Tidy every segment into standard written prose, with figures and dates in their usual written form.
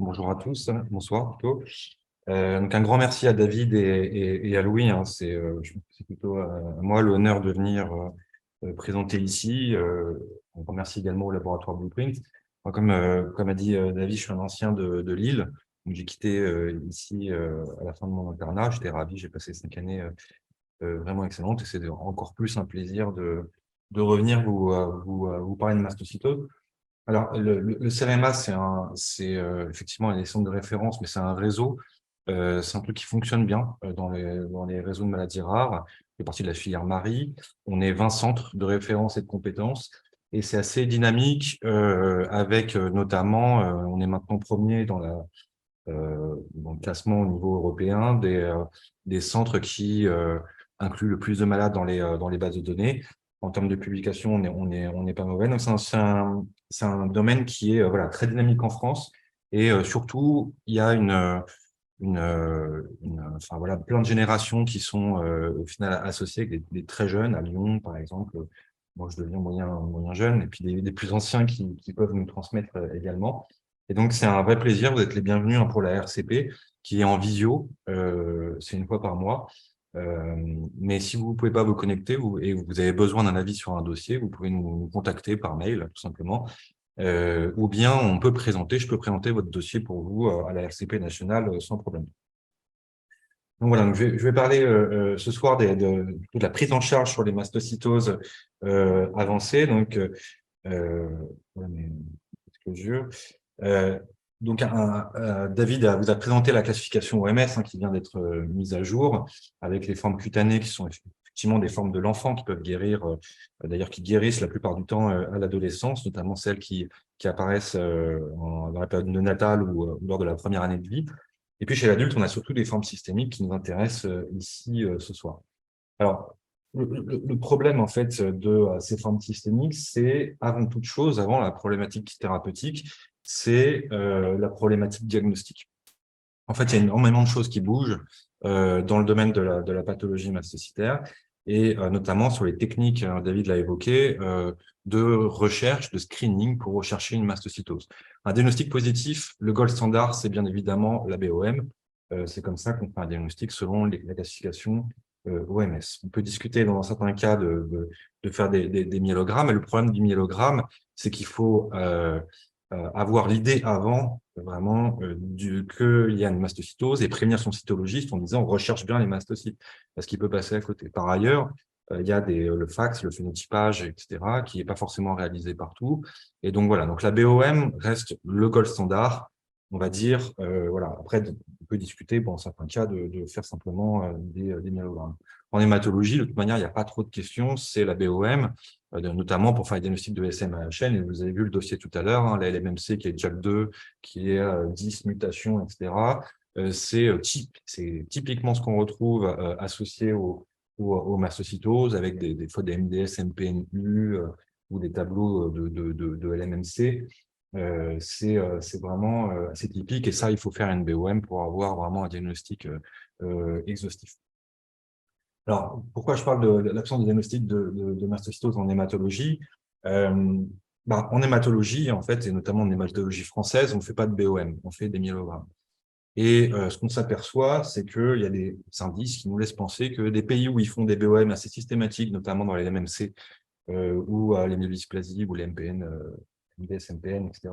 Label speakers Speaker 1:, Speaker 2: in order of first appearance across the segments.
Speaker 1: Bonjour à tous, bonsoir plutôt. Donc un grand merci à David et à Louis, hein. C'est plutôt à moi l'honneur de venir présenter ici. On remercie également au laboratoire Blueprint. Moi, comme a dit David, je suis un ancien de Lille. Donc j'ai quitté ici à la fin de mon internat. J'étais ravi, j'ai passé 5 années vraiment excellentes et c'est encore plus un plaisir de revenir vous parler de mastocytose. Alors, le CEREMA, effectivement un centre de référence, mais c'est un réseau. C'est un truc qui fonctionne bien dans les réseaux de maladies rares. Il fait partie de la filière Marie. On est 20 centres de référence et de compétences. Et c'est assez dynamique, avec notamment, on est maintenant premier dans le classement au niveau européen des centres qui incluent le plus de malades dans les bases de données. En termes de publication, on est pas mauvais. Donc, c'est un domaine qui est voilà, très dynamique en France. Et surtout, il y a enfin, voilà, plein de générations qui sont au final associées avec des très jeunes, à Lyon, par exemple. Moi, je deviens moyen jeune, et puis des plus anciens qui peuvent nous transmettre également. Et donc, c'est un vrai plaisir. Vous êtes les bienvenus, hein, pour la RCP, qui est en visio. C'est une fois par mois. Mais si vous ne pouvez pas vous connecter et vous avez besoin d'un avis sur un dossier, vous pouvez nous contacter par mail, tout simplement. Ou bien je peux présenter votre dossier pour vous à la RCP nationale sans problème. Donc voilà, je vais parler ce soir de la prise en charge sur les mastocytoses avancées. Donc, voilà, disclosure. Euh, donc, David vous a présenté la classification OMS, hein, qui vient d'être mise à jour, avec les formes cutanées qui sont effectivement des formes de l'enfant qui peuvent guérir, d'ailleurs qui guérissent la plupart du temps à l'adolescence, notamment celles qui apparaissent dans la période néonatale ou lors de la première année de vie. Et puis chez l'adulte, on a surtout des formes systémiques qui nous intéressent ici ce soir. Alors, le problème en fait de ces formes systémiques, c'est avant toute chose, avant la problématique thérapeutique, c'est la problématique diagnostique. En fait, il y a énormément de choses qui bougent dans le domaine de la pathologie mastocytaire et notamment sur les techniques, David l'a évoqué, de recherche, de screening pour rechercher une mastocytose. Un diagnostic positif, le gold standard, c'est bien évidemment la BOM. C'est comme ça qu'on fait un diagnostic selon la classification OMS. On peut discuter dans certains cas de faire des myélogrammes, et le problème du myélogramme, c'est qu'il faut avoir l'idée avant vraiment qu'il y a une mastocytose et prévenir son cytologiste en disant on recherche bien les mastocytes, parce qu'il peut passer à côté. Par ailleurs, il y a le fax, le phénotypage, etc., qui n'est pas forcément réalisé partout. Et donc voilà, donc la BOM reste le gold standard, on va dire. Voilà. Après, on peut discuter, bon, en certains cas, de faire simplement des myélogrammes. En hématologie, de toute manière, il n'y a pas trop de questions, c'est la BOM, notamment pour faire le diagnostic de SM-AHN. Et vous avez vu le dossier tout à l'heure, hein, la LMMC qui est JAK2, qui est 10 mutations, etc. C'est typiquement ce qu'on retrouve associé aux mastocytoses, avec des fois des MDS, MPNU ou des tableaux de LMMC. C'est vraiment assez typique, et ça, il faut faire une BOM pour avoir vraiment un diagnostic exhaustif. Alors, pourquoi je parle de l'absence de diagnostic de mastocytose en hématologie? En hématologie, en fait, et notamment en hématologie française, on ne fait pas de BOM, on fait des myélogrammes. Et ce qu'on s'aperçoit, c'est qu'il y a des indices qui nous laissent penser que des pays où ils font des BOM assez systématiques, notamment dans les MMC ou les myélodysplasies ou les MPN, MDS, MPN, etc.,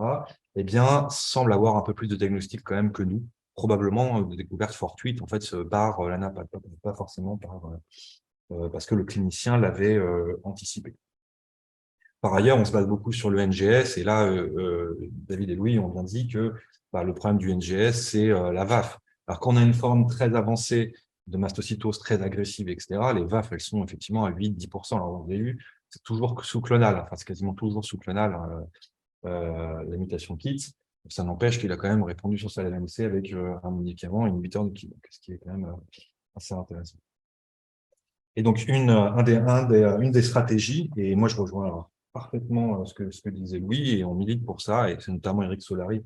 Speaker 1: eh bien, semblent avoir un peu plus de diagnostic quand même que nous, probablement de découvertes fortuites, en fait, par l'ANA, pas forcément parce que le clinicien l'avait anticipé. Par ailleurs, on se base beaucoup sur le NGS, et là, David et Louis ont bien dit que le problème du NGS, c'est la VAF. Alors, quand on a une forme très avancée de mastocytose très agressive, etc., les VAF, elles sont effectivement à 8-10%. Alors, vous avez vu, c'est toujours sous-clonal, enfin, c'est quasiment toujours sous-clonal, la mutation KIT. Ça n'empêche qu'il a quand même répondu sur sa LMC avec un médicament, un inhibiteur de KIT, ce qui est quand même assez intéressant. Et donc, une des stratégies, et moi je rejoins parfaitement ce que disait Louis, et on milite pour ça, et c'est notamment Eric Solari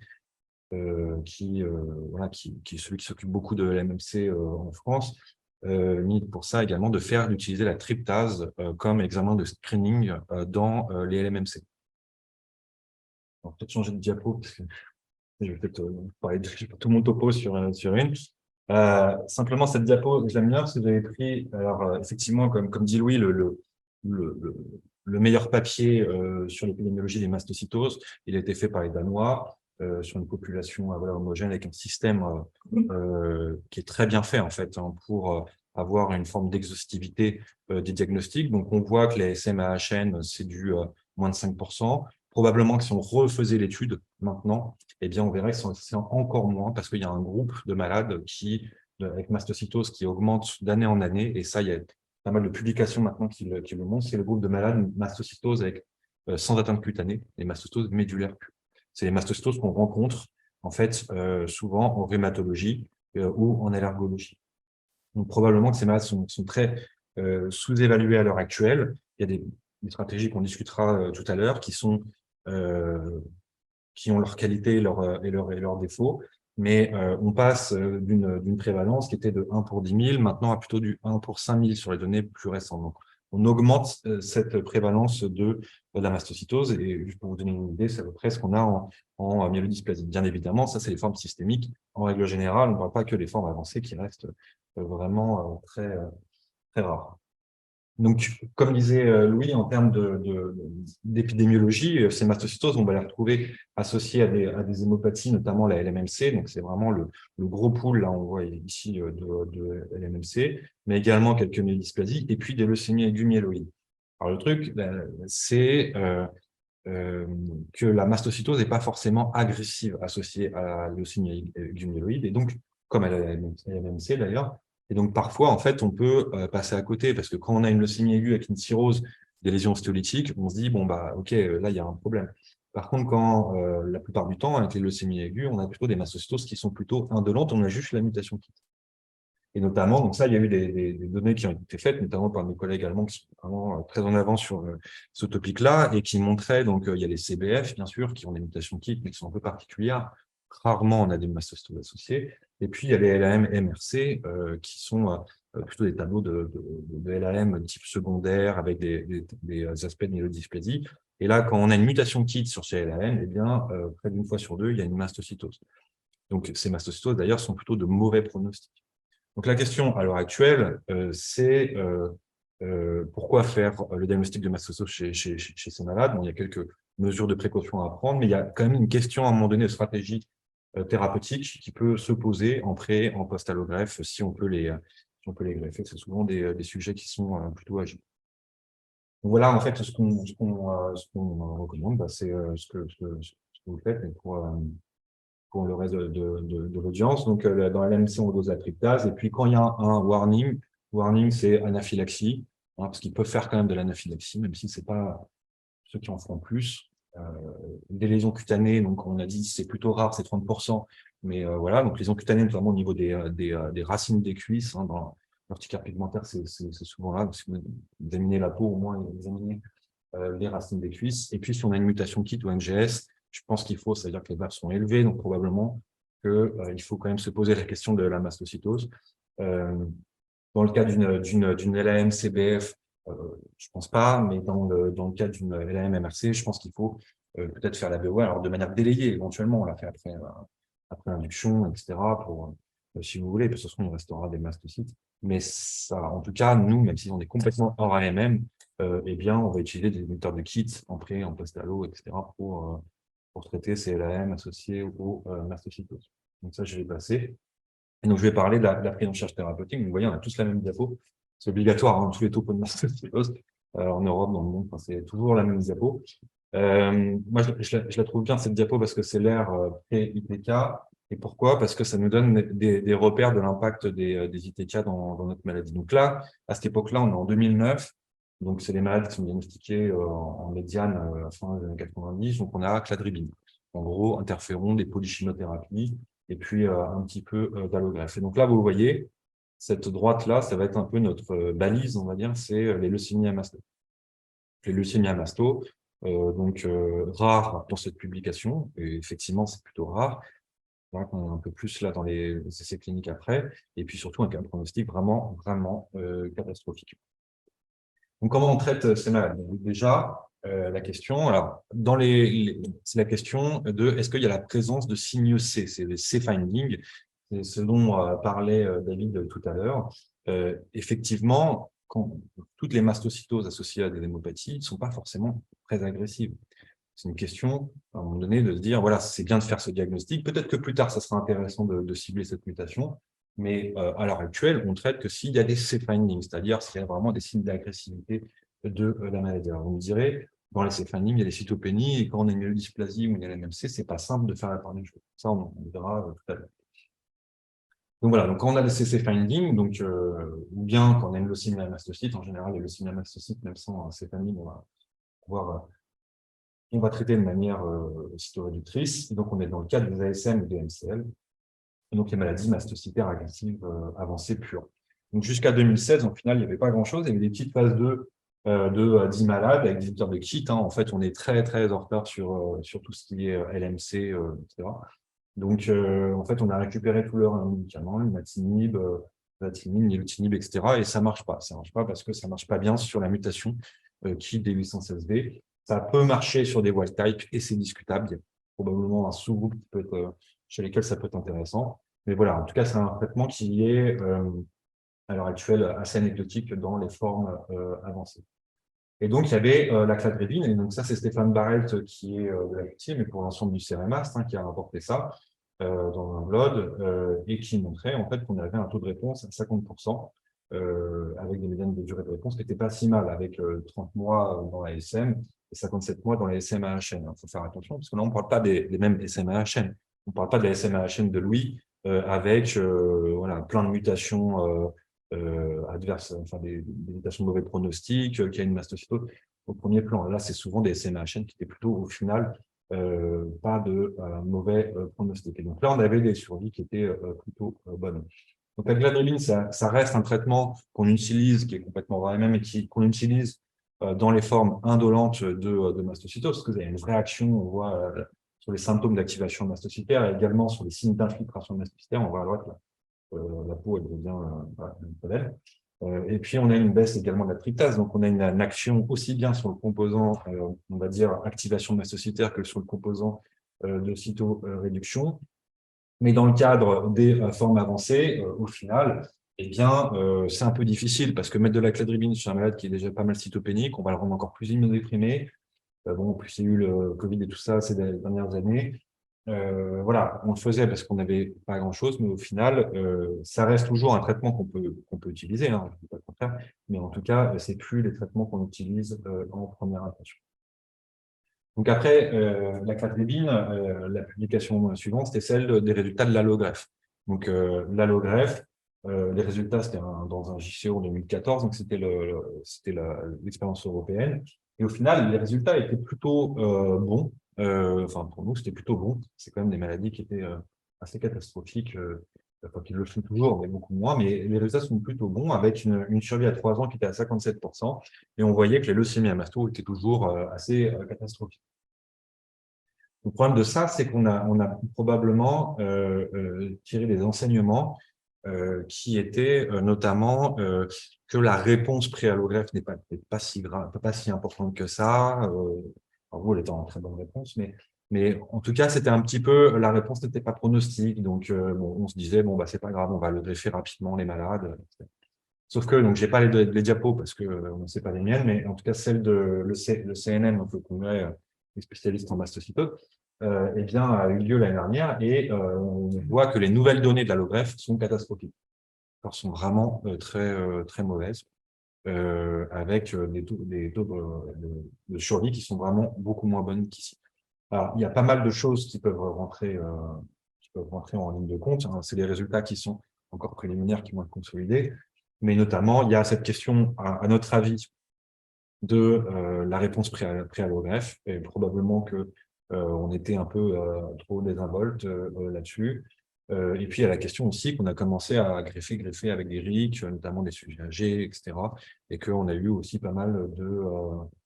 Speaker 1: qui est celui qui s'occupe beaucoup de l'MMC en France, milite pour ça également, d'utiliser la tryptase comme examen de screening dans les LMMC. On va peut-être changer de diapo, parce que Je vais peut-être parler de tout mon topo sur une. Simplement, cette diapo, je l'aime bien parce que j'avais pris, alors effectivement, comme dit Louis, le, le, le meilleur papier sur l'épidémiologie des mastocytoses, il a été fait par les Danois sur une population voilà, homogène avec un système qui est très bien fait en fait hein, pour avoir une forme d'exhaustivité des diagnostics. Donc, on voit que les SM-AHN, c'est du moins de 5%. Probablement que si on refaisait l'étude maintenant, eh bien, on verrait que c'est encore moins parce qu'il y a un groupe de malades avec mastocytose qui augmente d'année en année. Et ça, il y a pas mal de publications maintenant qui le montrent. C'est le groupe de malades mastocytose avec sans atteinte cutanée et mastocytose médulaire. C'est les mastocytoses qu'on rencontre en fait souvent en rhumatologie ou en allergologie. Donc, probablement que ces malades sont très sous-évalués à l'heure actuelle. Il y a des stratégies qu'on discutera tout à l'heure qui ont leurs qualités et leurs défauts. Mais on passe d'une prévalence qui était de 1 pour 10 000, maintenant à plutôt du 1 pour 5 000 sur les données plus récentes. Donc, on augmente cette prévalence de la mastocytose. Et juste pour vous donner une idée, c'est à peu près ce qu'on a en myélodysplasie. Bien évidemment, ça, c'est les formes systémiques. En règle générale, on ne parle pas que des formes avancées qui restent vraiment très rares. Donc, comme disait Louis, en termes d'épidémiologie, ces mastocytoses, on va les retrouver associées à des hémopathies, notamment la LMMC. Donc, c'est vraiment le gros pool, là, on voit ici de LMMC, mais également quelques myélodysplasies, et puis des leucémies aiguës myéloïdes. Alors, le truc, c'est que la mastocytose n'est pas forcément agressive associée à la leucémie aiguë myéloïde, et donc, comme à la LMMC d'ailleurs, et donc, parfois, en fait, on peut passer à côté parce que quand on a une leucémie aiguë avec une cirrhose des lésions ostéolytiques, on se dit, bon, bah, OK, là, il y a un problème. Par contre, quand la plupart du temps, avec les leucémies aiguës, on a plutôt des mastocytoses qui sont plutôt indolentes, on a juste la mutation qui. Et notamment, donc ça, il y a eu des données qui ont été faites, notamment par mes collègues allemands qui sont vraiment très en avant sur ce topic-là et qui montraient, donc, il y a les CBF, bien sûr, qui ont des mutations KIT, mais qui sont un peu particulières. Rarement, on a des mastocytoses associées. Et puis, il y a les LAM-MRC, qui sont plutôt des tableaux de LAM type secondaire avec des aspects de myélodysplasie. Et là, quand on a une mutation KIT sur ces LAM, eh bien, près d'une fois sur deux, il y a une mastocytose. Donc, ces mastocytoses, d'ailleurs, sont plutôt de mauvais pronostics. Donc, la question à l'heure actuelle, c'est pourquoi faire le diagnostic de mastocytose chez ces malades. Bon, il y a quelques mesures de précaution à prendre, mais il y a quand même une question à un moment donné de stratégie thérapeutique qui peut se poser en pré, en post-allogreffe, si on peut les greffer. C'est souvent des sujets qui sont plutôt âgés. Donc, voilà, en fait, ce qu'on recommande, bah, c'est ce que vous faites pour le reste de l'audience. Donc, dans l'MC, on dose la tryptase. Et puis, quand il y a un warning, c'est anaphylaxie, hein, parce qu'ils peuvent faire quand même de l'anaphylaxie, même si ce n'est pas ceux qui en font plus. Des lésions cutanées, donc on a dit c'est plutôt rare, c'est 30%. Mais voilà, donc lésions cutanées, notamment au niveau des racines des cuisses, hein, dans l'urticaire pigmentaire, c'est souvent là. Donc, si vous examinez la peau, au moins examinez les racines des cuisses. Et puis, si on a une mutation KIT ou NGS, je pense qu'il faut, c'est-à-dire que les valeurs sont élevées, donc probablement qu'il faut quand même se poser la question de la mastocytose. Dans le cas d'une LAM-CBF, je pense pas, mais dans le cas d'une LAM-MRC, je pense qu'il faut peut-être faire la BOA, alors de manière délayée, éventuellement, on l'a fait après induction, etc., pour, si vous voulez, parce que de toute façon, il restera des mastocytes. Mais ça, en tout cas, nous, même si on est complètement hors AMM, eh bien, on va utiliser des muteurs de kits en pré, en post-allo, etc., pour traiter ces LAM associés aux mastocytoses. Donc ça, je vais passer. Et donc, je vais parler de la prise en charge thérapeutique. Donc, vous voyez, on a tous la même diapo. C'est obligatoire, hein, tous les topos de mastocytose en Europe, dans le monde. Enfin, c'est toujours la même diapo. Moi, je la trouve bien, cette diapo, parce que c'est l'ère pré-ITK. Et pourquoi? Parce que ça nous donne des repères de l'impact des ITK dans notre maladie. Donc là, à cette époque-là, on est en 2009. Donc, c'est les malades qui sont diagnostiqués en médiane à la fin des années 90. Donc, on a cladribine. En gros, interféron, des polychimothérapies, et puis un petit peu d'allogreffe. Et donc là, vous voyez, cette droite-là, ça va être un peu notre balise, on va dire, c'est les leucémies à masto. Les leucémies à masto, donc rares dans cette publication, et effectivement, c'est plutôt rare. On est un peu plus là dans les essais cliniques après, et puis surtout un pronostic vraiment catastrophique. Donc, comment on traite ces malades? Donc, déjà, la question. Alors, c'est la question de est-ce qu'il y a la présence de signaux C, c'est les C-finding, c'est ce dont parlait David tout à l'heure. Effectivement, toutes les mastocytoses associées à des hémopathies ne sont pas forcément très agressives. C'est une question, à un moment donné, de se dire, voilà, c'est bien de faire ce diagnostic. Peut-être que plus tard, ça sera intéressant de cibler cette mutation. Mais à l'heure actuelle, on traite que s'il y a des C-findings, c'est-à-dire s'il y a vraiment des signes d'agressivité de la maladie. Alors, vous me direz, dans les C-findings, il y a les cytopénies, et quand on a une myélodysplasie ou une LMMC, c'est pas simple de faire la part des choses. Ça, on verra tout à l'heure. Donc voilà, donc quand on a ces C-findings, donc, ou bien quand on a une leucémie à mastocyte, en général, les leucémies à mastocyte, même sans C-finding, on va pouvoir on va traiter de manière cytoréductrice. Et donc, on est dans le cadre des ASM ou des MCL, et donc les maladies mastocytaires agressives avancées pures. Donc, jusqu'à 2016, au final, il n'y avait pas grand-chose. Il y avait des petites phases de 10 malades avec des éditeurs de kits. Hein. En fait, on est très, très en retard sur tout ce qui est LMC, etc. Donc, en fait, on a récupéré tous leurs médicaments, l'imatinib, l'atinib, l'ilotinib, etc. Et ça ne marche pas. Ça ne marche pas parce que ça ne marche pas bien sur la mutation qui D816V. Ça peut marcher sur des wild type et c'est discutable. Il y a probablement un sous-groupe qui peut être, chez lesquels ça peut être intéressant. Mais voilà, en tout cas, c'est un traitement qui est, à l'heure actuelle, assez anecdotique dans les formes avancées. Et donc, il y avait la cladribine, et donc ça, c'est Stéphane Barrelt qui est de la métier, mais pour l'ensemble du CRMAST, hein, qui a rapporté ça dans un blood, et qui montrait en fait qu'on avait un taux de réponse à 50%, avec des médianes de durée de réponse qui n'étaient pas si mal, avec 30 mois dans la SM et 57 mois dans la SMAHN. Il faut faire attention, parce que là, on ne parle pas des mêmes SMAHN. On ne parle pas de la SMAHN de Louis, avec voilà, plein de mutations adverses, enfin des mutations de mauvais pronostics, qui a une mastocytose au premier plan. Là, c'est souvent des SMAHN qui étaient plutôt, au final, pas de mauvais pronostics. Et donc là, on avait des survies qui étaient plutôt bonnes. Donc la cladribine, ça reste un traitement qu'on utilise, qui est complètement vrai même, et qu'on utilise dans les formes indolentes de mastocytose, parce que vous avez une vraie action, on voit sur les symptômes d'activation mastocytaire, et également sur les signes d'infiltration mastocytaire. On voit à droite là, la peau, elle devient belle. Et puis, on a une baisse également de la tryptase. Donc, on a une action aussi bien sur le composant, on va dire, activation mastocytaire que sur le composant de cytoréduction. Mais dans le cadre des formes avancées, au final, eh bien, c'est un peu difficile parce que mettre de la cladribine sur un malade qui est déjà pas mal cytopénique, on va le rendre encore plus immunodéprimé. Bon, plus il y a eu le Covid et tout ça ces dernières années. Voilà, on le faisait parce qu'on n'avait pas grand-chose, mais au final, ça reste toujours un traitement qu'on peut utiliser, hein, je ne dis pas le contraire, mais en tout cas, c'est plus les traitements qu'on utilise en première intention. Donc après, la cladribine, la publication suivante, c'était celle des résultats de l'allogreffe. Donc l'allogreffe, les résultats, c'était dans un JCO en 2014, donc c'était l'expérience européenne. Et au final, les résultats étaient plutôt bons. Enfin, pour nous, c'était plutôt bon. C'est quand même des maladies qui étaient assez catastrophiques, enfin, qui le sont toujours, mais beaucoup moins. Mais les résultats sont plutôt bons, avec une survie à 3 ans qui était à 57%. Et on voyait que les leucémies à masto étaient toujours assez catastrophiques. Le problème de ça, c'est qu'on a probablement tiré des enseignements qui étaient notamment que la réponse pré-allogreffe n'est pas si grave, pas si importante que ça. En gros, elle était en très bonne réponse, mais en tout cas, c'était un petit peu, la réponse n'était pas pronostique. Donc, bon, on se disait, bon, bah, c'est pas grave, on va le greffer rapidement, les malades. Sauf que, donc, j'ai pas les diapos parce que on ne sait pas les miennes, mais en tout cas, celle de le CNM, donc le congrès des spécialistes en mastocytose, eh bien, a eu lieu l'année dernière et on voit que les nouvelles données de l'allogreffe sont catastrophiques. Alors, sont vraiment très mauvaises, avec des taux de survie qui sont vraiment beaucoup moins bonnes qu'ici. Alors, il y a pas mal de choses qui peuvent rentrer en ligne de compte, hein. C'est les résultats qui sont encore préliminaires, qui vont être consolidés. Mais notamment, il y a cette question, à notre avis, de la réponse pré-allogreffe, et probablement que on était un peu trop désinvolte là-dessus. Et puis, il y a la question aussi qu'on a commencé à greffer avec des RIC, notamment des sujets âgés, etc. Et qu'on a eu aussi pas mal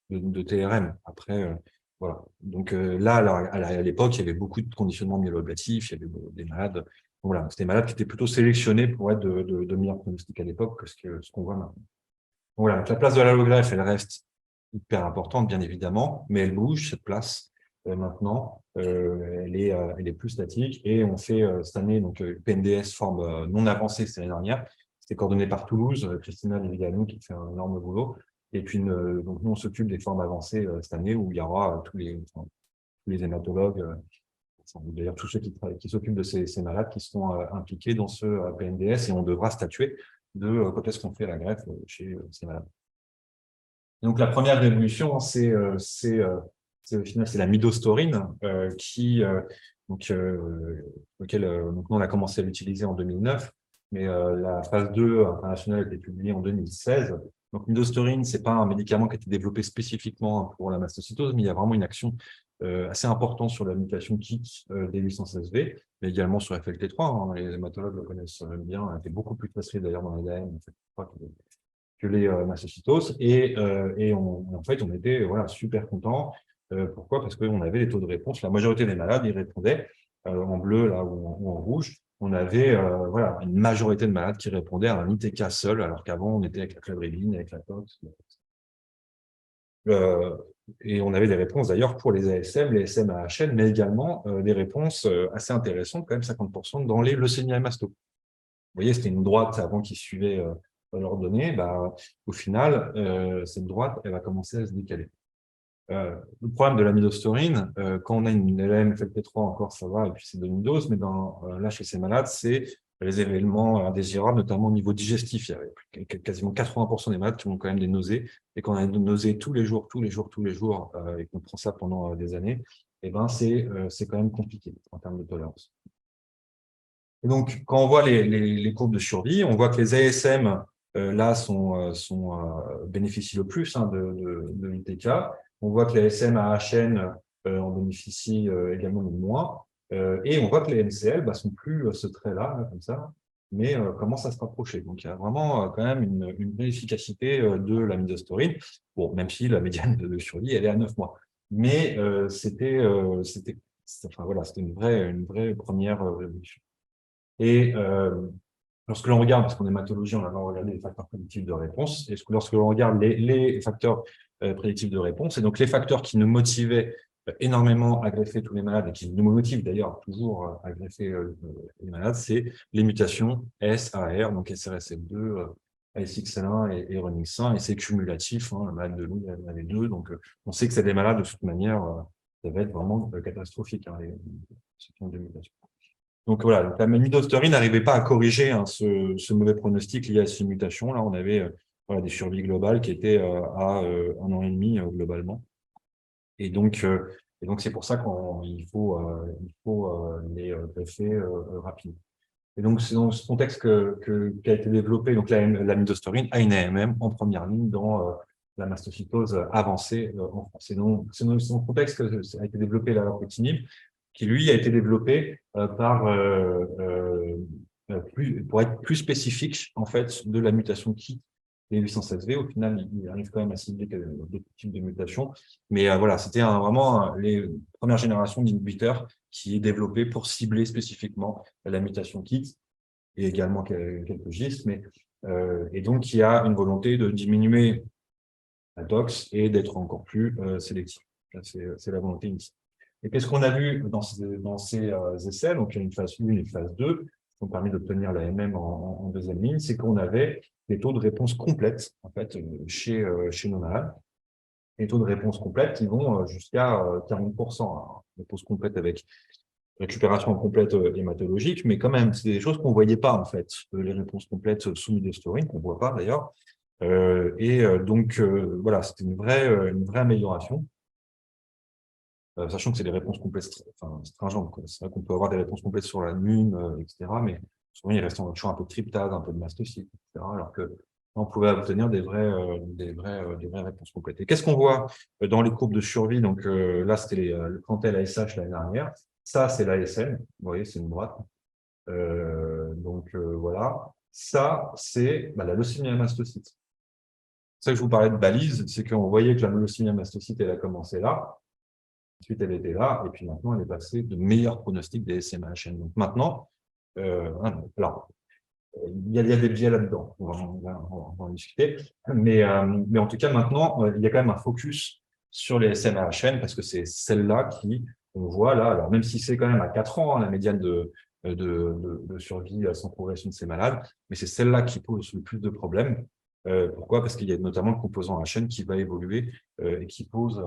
Speaker 1: de TRM. Après, voilà. Donc là, à l'époque, il y avait beaucoup de conditionnements myéloablatifs, il y avait des malades. Voilà, c'était des malades qui étaient plutôt sélectionnés pour être de meilleurs pronostics à l'époque que ce qu'on voit maintenant. Voilà, donc la place de l'allogreffe, elle reste hyper importante, bien évidemment, mais elle bouge, cette place. Maintenant, elle est plus statique et on fait cette année, donc PNDS forme non avancée, c'est l'année dernière. C'était coordonné par Toulouse, Christina Liviano qui fait un énorme boulot. Et puis, donc nous, on s'occupe des formes avancées cette année où il y aura tous les hématologues, d'ailleurs tous ceux qui s'occupent de ces malades qui seront impliqués dans ce PNDS et on devra statuer de quand est-ce qu'on fait la greffe chez ces malades. Donc la première révolution, au final, c'est la midostaurin lequel donc, nous, on a commencé à l'utiliser en 2009, mais la phase 2 internationale a été publiée en 2016. Donc midostaurin, c'est pas un médicament qui a été développé spécifiquement pour la mastocytose, mais il y a vraiment une action assez importante sur la mutation KIT D816V, mais également sur FLT3. Hein, les hématologues le connaissent bien, elle était beaucoup plus facile d'ailleurs dans l'ADN que les mastocytoses. En fait, on était voilà, super contents. Pourquoi? Parce qu'on avait les taux de réponse. La majorité des malades, ils répondaient en bleu là, ou en rouge. On avait voilà, une majorité de malades qui répondaient à un ITK seul, alors qu'avant, on était avec la cladribine, avec la tox. Euh, et on avait des réponses d'ailleurs pour les ASM, les SM-AHN, mais également des réponses assez intéressantes, quand même 50% dans les leucémies et masto. Vous voyez, c'était une droite avant qui suivait l'ordonnée. Bah, au final, cette droite, elle va commencer à se décaler. Le problème de l'amidostaurin, quand on a une LM FLP3 encore, ça va, et puis c'est demi-dose, mais là, chez ces malades, c'est les événements indésirables, notamment au niveau digestif. Il y avait quasiment 80% des malades qui ont quand même des nausées, et quand on a des nausées tous les jours, et qu'on prend ça pendant des années, eh ben, c'est quand même compliqué en termes de tolérance. Et donc, quand on voit les courbes de survie, on voit que les ASM, là, bénéficient le plus de l'ITK. On voit que les SM à HN en bénéficient également le moins. Et on voit que les MCL sont plus ce trait-là, comme ça, mais commencent à se rapprocher. Donc, il y a vraiment quand même une belle efficacité de la midostaurin. Bon, même si la médiane de survie, elle est à 9 mois. Mais enfin, voilà, c'était une vraie première révolution. Et lorsque l'on regarde, parce qu'en hématologie, on a regardé les facteurs prédictifs de réponse, et lorsque l'on regarde les facteurs prédictifs de réponse, et donc les facteurs qui nous motivaient énormément à greffer tous les malades, et qui nous motivent d'ailleurs toujours à greffer les malades, c'est les mutations S, AR, donc SRSF2, ASXL1 et RUNX1, et c'est cumulatif, hein, le malade de Lou, il y en avait deux, donc on sait que c'est des malades de toute manière, ça va être vraiment catastrophique, hein, ceux qui ont des mutations. Donc voilà, donc la midostaurin n'arrivait pas à corriger ce mauvais pronostic lié à ces mutations. Là, on avait voilà, des survies globales qui étaient à 1 an et demi globalement. Et donc, c'est pour ça qu'il faut les greffer rapidement. Et donc, c'est dans ce contexte qu'a été développé donc la midostaurin à une AMM en première ligne dans la mastocytose avancée en France. Et donc, c'est dans ce contexte que ça a été développé la larotinib, qui lui a été développé pour être plus spécifique en fait de la mutation KIT et 816V. Au final, il arrive quand même à cibler d'autres types de mutations. Mais voilà, c'était vraiment les premières générations d'inhibiteurs qui est développé pour cibler spécifiquement la mutation KIT et également quelques GIST. Et donc, il y a une volonté de diminuer la tox et d'être encore plus sélectif. C'est la volonté initiale. Et qu'est-ce qu'on a vu dans ces essais? Donc, il y a une phase 1 et une phase 2 qui ont permis d'obtenir la MM en deuxième ligne, c'est qu'on avait des taux de réponse complètes en fait, chez nos malades. Les taux de réponse complètes qui vont jusqu'à 40%. Alors, réponse complète avec récupération complète hématologique, mais quand même, c'est des choses qu'on ne voyait pas, en fait, les réponses complètes sous midostaurin, qu'on ne voit pas d'ailleurs. Donc, voilà, c'était une vraie amélioration. Sachant que c'est des réponses complètes stringentes. C'est vrai qu'on peut avoir des réponses complètes sur la NUM, etc., mais souvent, il reste toujours un peu de tryptase, un peu de mastocyte, etc., alors que on pouvait obtenir des vraies réponses complètes. Et qu'est-ce qu'on voit dans les courbes de survie? Donc là, c'était le Cantel ASH l'année dernière. Ça, c'est l'ASN. Vous voyez, c'est une droite. Voilà. Ça, c'est la leucémie à mastocyte. C'est ça que je vous parlais de balise, c'est qu'on voyait que la leucémie à mastocyte, elle a commencé là. Ensuite, elle était là, et puis maintenant, elle est passée de meilleurs pronostics des SMHN. Donc maintenant, alors, il y a des biais là-dedans, on va en discuter. Mais en tout cas, maintenant, il y a quand même un focus sur les SMAHN parce que c'est celle-là qui, on voit là, alors même si c'est quand même à 4 ans, hein, la médiane de survie sans progression de ces malades, mais c'est celle-là qui pose le plus de problèmes. Pourquoi? Parce qu'il y a notamment le composant HN qui va évoluer et qui pose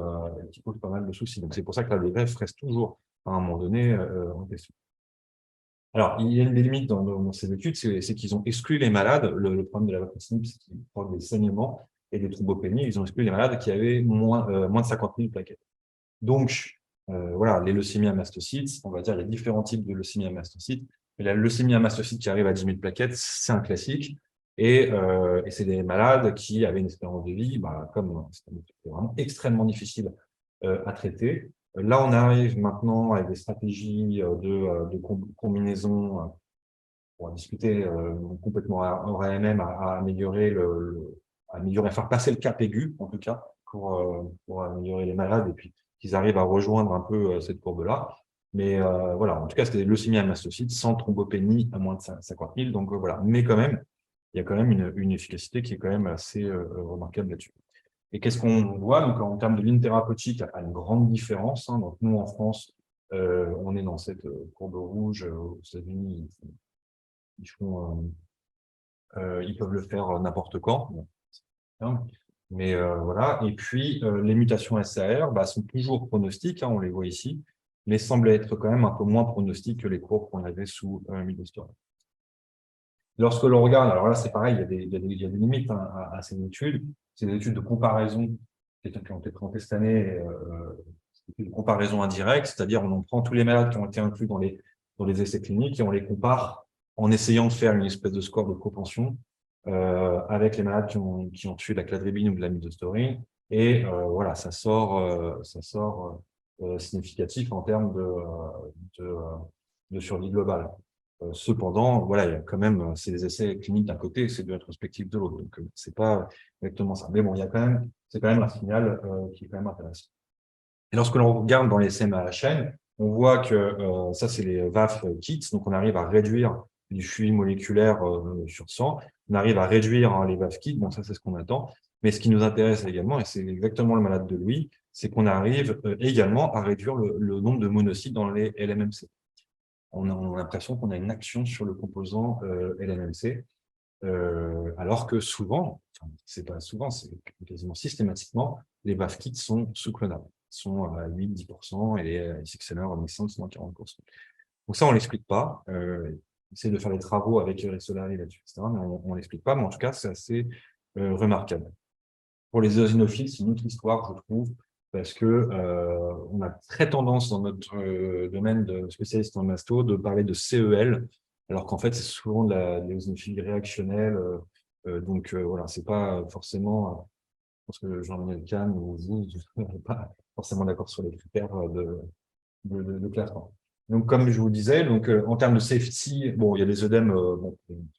Speaker 1: pas mal de soucis. Donc c'est pour ça que la VVF reste toujours à un moment donné en question. Alors, il y a une limite dans ces études, c'est qu'ils ont exclu les malades. Le problème de la vacocinib, c'est qu'ils prennent des saignements et des thrombopénies. Ils ont exclu les malades qui avaient moins de 50 000 plaquettes. Donc, voilà, les leucémies à mastocytes, on va dire, il y a différents types de leucémies à mastocytes. Mais la leucémie à mastocytes qui arrive à 10 000 plaquettes, c'est un classique. Et c'est des malades qui avaient une espérance de vie, comme c'était vraiment extrêmement difficile à traiter. Là, on arrive maintenant avec des stratégies de combinaison, on va discuter complètement hors AMM, à améliorer améliorer, faire passer le cap aigu, en tout cas, pour améliorer les malades et puis qu'ils arrivent à rejoindre un peu cette courbe-là. Mais voilà, en tout cas, c'était leucémie à mastocytes sans thrombopénie à moins de 50 000. Donc voilà, mais quand même, il y a quand même une efficacité qui est quand même assez remarquable là-dessus. Et qu'est-ce qu'on voit? Donc, en termes de ligne thérapeutique, il y a une grande différence. Hein. Donc, nous, en France, on est dans cette courbe rouge. Aux États-Unis, ils peuvent le faire n'importe quand. Bon, hein. Mais voilà. Et puis, les mutations SAR sont toujours pronostiques, hein, on les voit ici, mais semblent être quand même un peu moins pronostiques que les courbes qu'on avait sous midostaurin. Lorsque l'on regarde, alors là, c'est pareil, il y a des limites hein, à ces études. C'est des études de comparaison qui ont été présentées cette année, de comparaison indirecte, c'est-à-dire on prend tous les malades qui ont été inclus dans les essais cliniques et on les compare en essayant de faire une espèce de score de propension avec les malades qui ont tué de la cladribine ou de la midostaurin. Et voilà, ça sort significatif en termes de survie globale. Cependant, voilà, il y a quand même, c'est des essais cliniques d'un côté et c'est de rétrospective de l'autre. Donc, c'est pas exactement ça. Mais bon, c'est quand même un signal qui est quand même intéressant. Et lorsque l'on regarde dans les SMAHN, on voit que ça, c'est les VAF kits. Donc, on arrive à réduire du flux moléculaire sur sang. On arrive à réduire les VAF kits. Bon, ça, c'est ce qu'on attend. Mais ce qui nous intéresse également, et c'est exactement le malade de Louis, c'est qu'on arrive également à réduire le nombre de monocytes dans les LMMC. On a l'impression qu'on a une action sur le composant LMMC, alors que souvent, enfin, c'est pas souvent, c'est quasiment systématiquement, les VAF kits sont sous-clonables, sont à 8-10% et les XLR naissants sont à 40%. Donc ça, on l'explique pas. On essaie de faire des travaux avec Eric Solari là-dessus, etc., mais on l'explique pas, mais en tout cas, c'est assez remarquable. Pour les eosinophiles, c'est une autre histoire, je trouve, parce que on a très tendance dans notre domaine de spécialiste en masto de parler de CEL, alors qu'en fait, c'est souvent de l'éosinophilie réactionnelle. Donc voilà, c'est pas forcément, je pense que Jean-Daniel Kahn ou vous, je ne suis pas forcément d'accord sur les critères de classement. Donc, comme je vous disais, donc, en termes de safety, bon, il y a des œdèmes,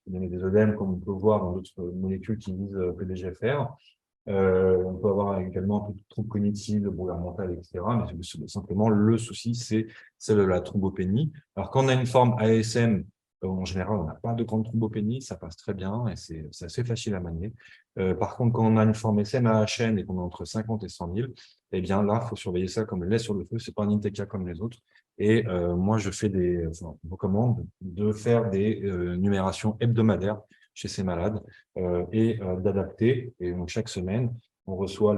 Speaker 1: il y a des œdèmes comme on peut voir dans d'autres molécules qui visent PDGFR. On peut avoir également un peu de troubles cognitifs, de brouillard mental, etc. Mais simplement, le souci, c'est celle de la thrombopénie. Alors, quand on a une forme ASM, en général, on n'a pas de grande thrombopénie, ça passe très bien et c'est assez facile à manier. Par contre, quand on a une forme SMAHN et qu'on est entre 50 et 100 000, eh bien là, il faut surveiller ça comme le lait sur le feu. C'est pas un INTECA comme les autres. Et moi, je recommande de faire des numérations hebdomadaires chez ces malades et d'adapter. Et donc, chaque semaine, on reçoit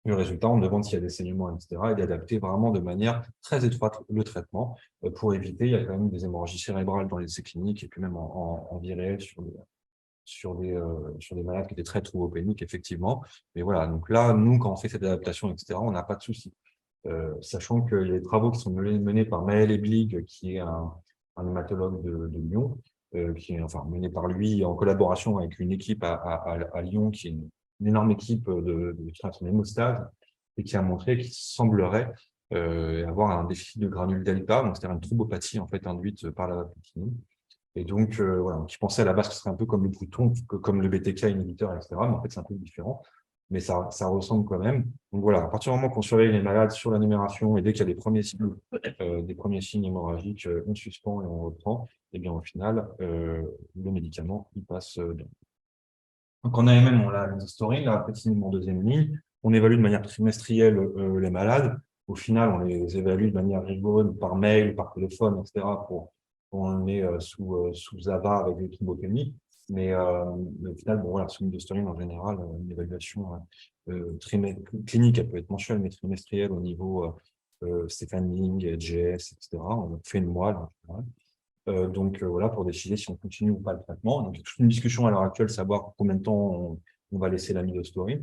Speaker 1: le résultat, on demande s'il y a des saignements, etc. et d'adapter vraiment de manière très étroite le traitement pour éviter, il y a quand même des hémorragies cérébrales dans les essais cliniques et puis même en vie réelle sur des malades qui étaient très thrombopéniques, effectivement. Mais voilà, donc là, nous, quand on fait cette adaptation, etc., on n'a pas de souci. Sachant que les travaux qui sont menés par Maël Eblig, qui est un hématologue de Lyon, qui est enfin mené par lui en collaboration avec une équipe à Lyon, qui est une énorme équipe qui a son hémostase, et qui a montré qu'il semblerait avoir un déficit de granules delta, donc c'est-à-dire une thrombopathie en fait induite par la vapotinine. Et donc, voilà, qui pensait à la base que ce serait un peu comme le bouton, comme le BTK inhibiteur, etc. Mais en fait, c'est un peu différent. mais ça ressemble quand même. Donc voilà, à partir du moment qu'on surveille les malades sur la numération et dès qu'il y a des premiers signes hémorragiques, on suspend et on reprend, et bien au final, le médicament, il passe bien. Donc en AMM, on l'a misostoring, la pénicilline en deuxième ligne. On évalue de manière trimestrielle les malades. Au final, on les évalue de manière rigoureuse par mail, par téléphone, etc. On le met sous AVA avec des thrombopénies. Mais au final, bon, voilà, sous misostoring, en général, une évaluation clinique, elle peut être mensuelle, mais trimestrielle au niveau Stefaning, GS, etc. On fait une moelle en général. Donc voilà, pour décider si on continue ou pas le traitement. Donc, il y a toute une discussion à l'heure actuelle, savoir combien de temps on va laisser la midostaurin.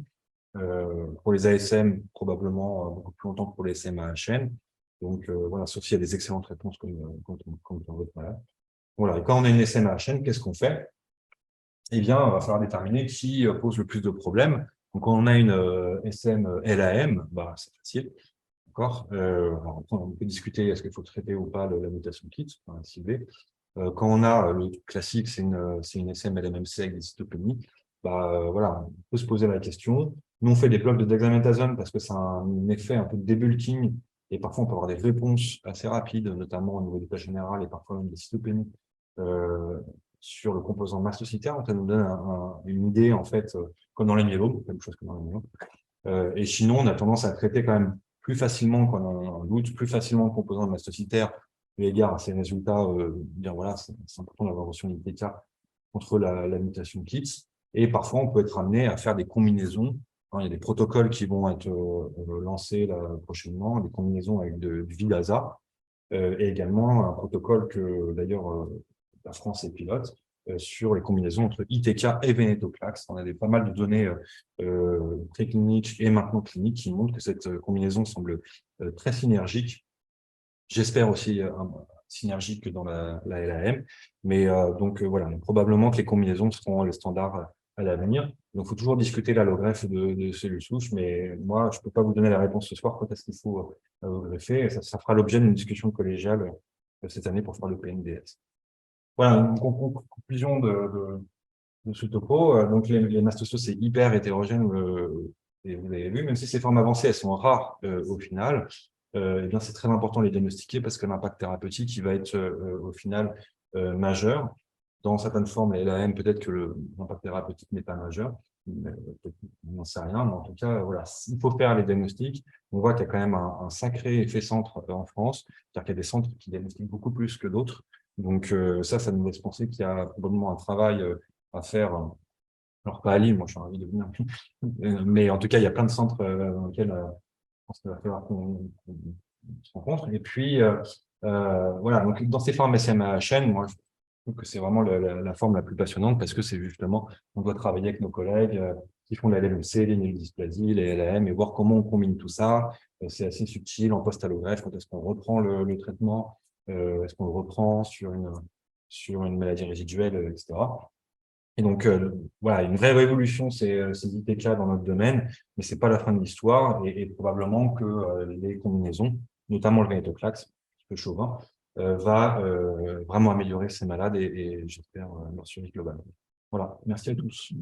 Speaker 1: Pour les ASM, probablement beaucoup plus longtemps que pour les SM-AHN. Donc voilà, sauf s'il y a des excellentes réponses comme dans votre malade. Voilà, et quand on a une SM-AHN, qu'est-ce qu'on fait? Eh bien, il va falloir déterminer qui pose le plus de problèmes. Donc, quand on a une SM-LAM, bah, c'est facile. D'accord. Alors, on peut discuter est-ce qu'il faut traiter ou pas la mutation KIT, enfin, ciblée. Quand on a le classique, c'est une SM-LMMC avec des cytopénies, bah, voilà, on peut se poser la question. Nous, on fait des blocs de dexamethasone parce que c'est un effet un peu de débulking et parfois on peut avoir des réponses assez rapides, notamment au niveau du pH général et parfois même des cytopénies sur le composant mastocytaire. Donc, ça nous donne une idée, en fait, comme dans les myélomes, même chose que dans les myélomes. Et sinon, on a tendance à traiter quand même plus facilement quand on a un doute, plus facilement le composant mastocytaire, eu égard à ces résultats, bien voilà, c'est important d'avoir reçu une ITK contre la mutation KIT. Et parfois, on peut être amené à faire des combinaisons. Il y a des protocoles qui vont être lancés là, prochainement, des combinaisons avec du Vidasa, et également un protocole que d'ailleurs la France est pilote sur les combinaisons entre ITK et venetoclax. On a pas mal de données précliniques et maintenant cliniques qui montrent que cette combinaison semble très synergique. J'espère aussi synergique que dans la LAM. Mais donc voilà, probablement que les combinaisons seront le standard à l'avenir. Donc, il faut toujours discuter l'allogreffe de cellules souches, mais moi, je ne peux pas vous donner la réponse ce soir quand est-ce qu'il faut greffer. Ça fera l'objet d'une discussion collégiale cette année pour faire le PNDS. Voilà, une conclusion de ce topo. Donc, les mastocytes, c'est hyper hétérogène, et vous l'avez vu, même si ces formes avancées, elles sont rares au final, eh bien, c'est très important de les diagnostiquer parce que l'impact thérapeutique, il va être au final majeur. Dans certaines formes, la LAM, peut-être que l'impact thérapeutique n'est pas majeur, on n'en sait rien, mais en tout cas, voilà, il faut faire les diagnostics. On voit qu'il y a quand même un sacré effet centre en France, c'est-à-dire qu'il y a des centres qui diagnostiquent beaucoup plus que d'autres. Donc ça nous laisse penser qu'il y a probablement un travail à faire. Alors pas à Lille, moi je suis envie de venir, mais en tout cas il y a plein de centres dans lesquels je pense qu'il va falloir qu'on se rencontre. Et puis voilà, donc dans ces formes SMAHN, moi je trouve que c'est vraiment la forme la plus passionnante parce que c'est justement, on doit travailler avec nos collègues qui font la LMC, les myélodysplasies, les LAM et voir comment on combine tout ça. C'est assez subtil en post-allogreffe, quand est-ce qu'on reprend le traitement, est-ce qu'on le reprend sur une maladie résiduelle, etc. Et donc, voilà, une vraie révolution, ces ITK dans notre domaine, mais c'est pas la fin de l'histoire et probablement que les combinaisons, notamment le venetoclax, un petit peu chauvin, va vraiment améliorer ces malades et j'espère leur survie globale. Voilà, merci à tous.